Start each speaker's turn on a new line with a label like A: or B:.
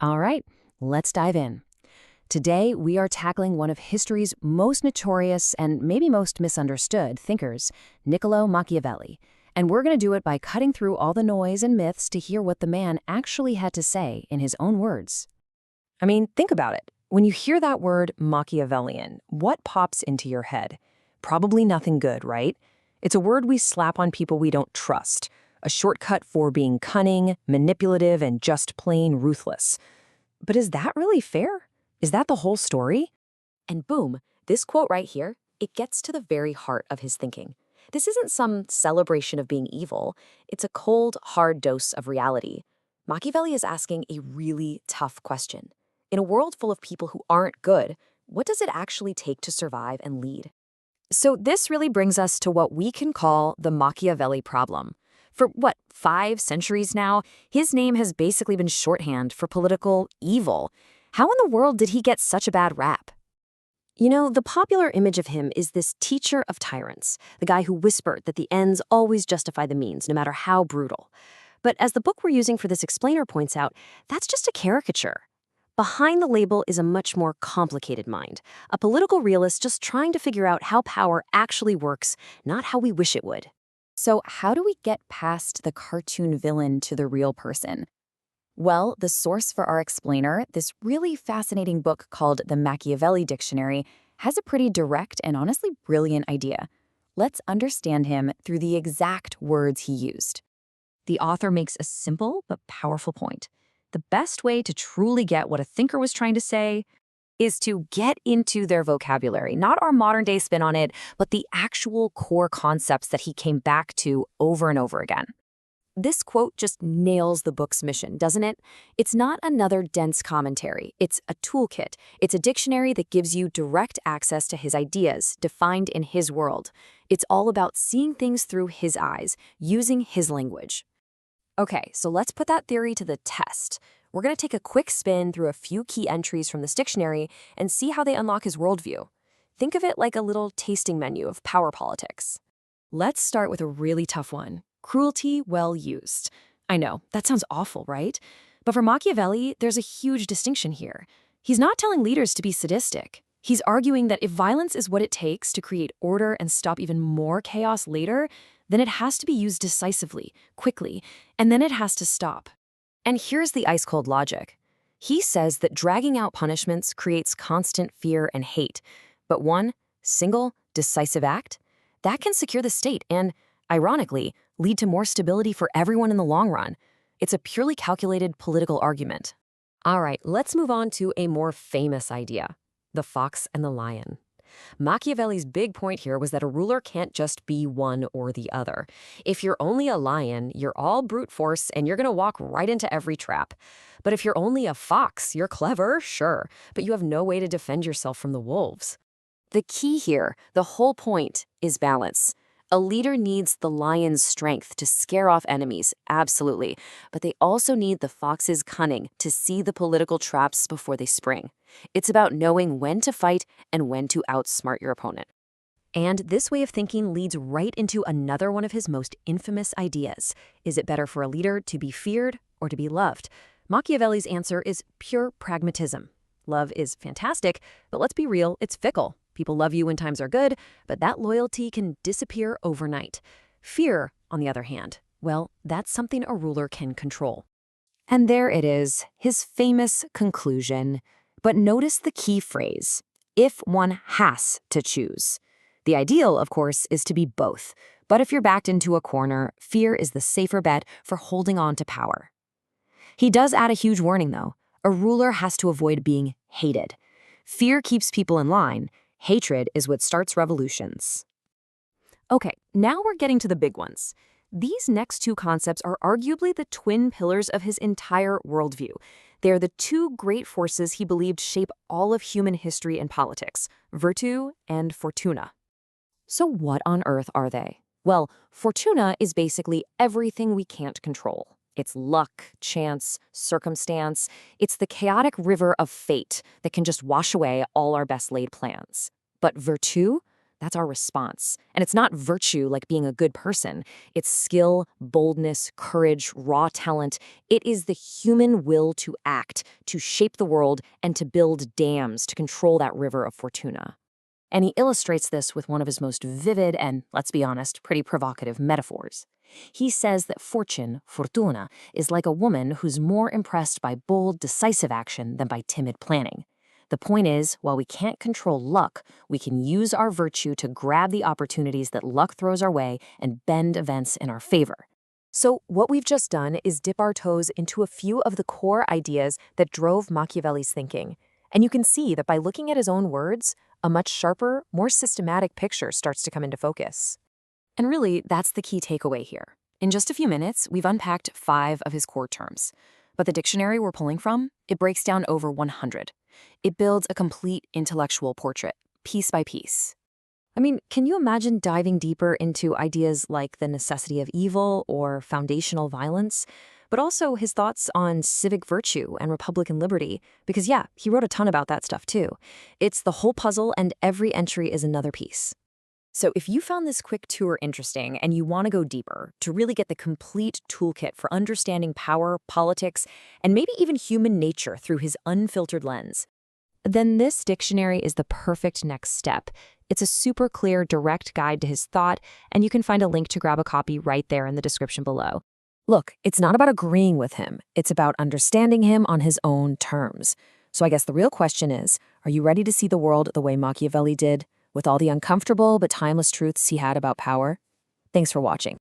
A: All right, let's dive in. Today, we are tackling one of history's most notorious and maybe most misunderstood thinkers, Niccolo Machiavelli. And we're going to do it by cutting through all the noise and myths to hear what the man actually had to say in his own words.
B: I mean, think about it. When you hear that word Machiavellian, what pops into your head? Probably nothing good, right? It's a word we slap on people we don't trust, a shortcut for being cunning, manipulative, and just plain ruthless. But is that really fair? Is that the whole story?
C: And boom, this quote right here, it gets to the very heart of his thinking. This isn't some celebration of being evil. It's a cold, hard dose of reality. Machiavelli is asking a really tough question. In a world full of people who aren't good, what does it actually take to survive and lead? So this really brings us to what we can call the Machiavelli problem. For 5 centuries now, his name has basically been shorthand for political evil. How in the world did he get such a bad rap?
D: You know, the popular image of him is this teacher of tyrants, the guy who whispered that the ends always justify the means, no matter how brutal. But as the book we're using for this explainer points out, that's just a caricature. Behind the label is a much more complicated mind, a political realist just trying to figure out how power actually works, not how we wish it would.
A: So how do we get past the cartoon villain to the real person? Well, the source for our explainer, this really fascinating book called the Machiavelli Dictionary, has a pretty direct and honestly brilliant idea. Let's understand him through the exact words he used.
B: The author makes a simple but powerful point. The best way to truly get what a thinker was trying to say is to get into their vocabulary, not our modern-day spin on it, but the actual core concepts that he came back to over and over again.
C: This quote just nails the book's mission, doesn't it? It's not another dense commentary. It's a toolkit. It's a dictionary that gives you direct access to his ideas, defined in his world. It's all about seeing things through his eyes, using his language. Okay, so let's put that theory to the test. We're going to take a quick spin through a few key entries from this dictionary and see how they unlock his worldview. Think of it like a little tasting menu of power politics. Let's start with a really tough one. Cruelty well used. I know, that sounds awful, right? But for Machiavelli, there's a huge distinction here. He's not telling leaders to be sadistic. He's arguing that if violence is what it takes to create order and stop even more chaos later, then it has to be used decisively, quickly, and then it has to stop. And here's the ice-cold logic. He says that dragging out punishments creates constant fear and hate, but one single, decisive act, that can secure the state and, ironically, lead to more stability for everyone in the long run. It's a purely calculated political argument. All right, let's move on to a more famous idea, the fox and the lion. Machiavelli's big point here was that a ruler can't just be one or the other. If you're only a lion, you're all brute force and you're going to walk right into every trap. But if you're only a fox, you're clever, sure, but you have no way to defend yourself from the wolves. The key here, the whole point, is balance. A leader needs the lion's strength to scare off enemies, absolutely, but they also need the fox's cunning to see the political traps before they spring. It's about knowing when to fight and when to outsmart your opponent. And this way of thinking leads right into another one of his most infamous ideas. Is it better for a leader to be feared or to be loved? Machiavelli's answer is pure pragmatism. Love is fantastic, but let's be real, it's fickle. People love you when times are good, but that loyalty can disappear overnight. Fear, on the other hand, well, that's something a ruler can control. And there it is, his famous conclusion. But notice the key phrase, if one has to choose. The ideal, of course, is to be both. But if you're backed into a corner, fear is the safer bet for holding on to power. He does add a huge warning, though. A ruler has to avoid being hated. Fear keeps people in line. Hatred is what starts revolutions. Okay, now we're getting to the big ones. These next two concepts are arguably the twin pillars of his entire worldview. They're the two great forces he believed shape all of human history and politics, Virtù and fortuna. So what on earth are they? Well, fortuna is basically everything we can't control. It's luck, chance, circumstance. It's the chaotic river of fate that can just wash away all our best laid plans. But virtù, That's our response. And it's not virtue like being a good person. It's skill, boldness, courage, raw talent. It is the human will to act, to shape the world, and to build dams to control that river of fortuna. And he illustrates this with one of his most vivid and, let's be honest, pretty provocative metaphors. He says that fortune, fortuna, is like a woman who's more impressed by bold, decisive action than by timid planning. The point is, while we can't control luck, we can use our virtue to grab the opportunities that luck throws our way and bend events in our favor.
B: So what we've just done is dip our toes into a few of the core ideas that drove Machiavelli's thinking. And you can see that by looking at his own words, a much sharper, more systematic picture starts to come into focus.
C: And really, that's the key takeaway here. In just a few minutes, we've unpacked 5 of his core terms. But the dictionary we're pulling from, it breaks down over 100. It builds a complete intellectual portrait, piece by piece.
B: I mean, can you imagine diving deeper into ideas like the necessity of evil or foundational violence, but also his thoughts on civic virtue and republican liberty? Because yeah, he wrote a ton about that stuff too. It's the whole puzzle, and every entry is another piece.
C: So if you found this quick tour interesting and you want to go deeper to really get the complete toolkit for understanding power, politics, and maybe even human nature through his unfiltered lens, then this dictionary is the perfect next step. It's a super clear, direct guide to his thought, and you can find a link to grab a copy right there in the description below.
B: Look, it's not about agreeing with him. It's about understanding him on his own terms. So I guess the real question is, are you ready to see the world the way Machiavelli did, with all the uncomfortable but timeless truths he had about power? Thanks for watching.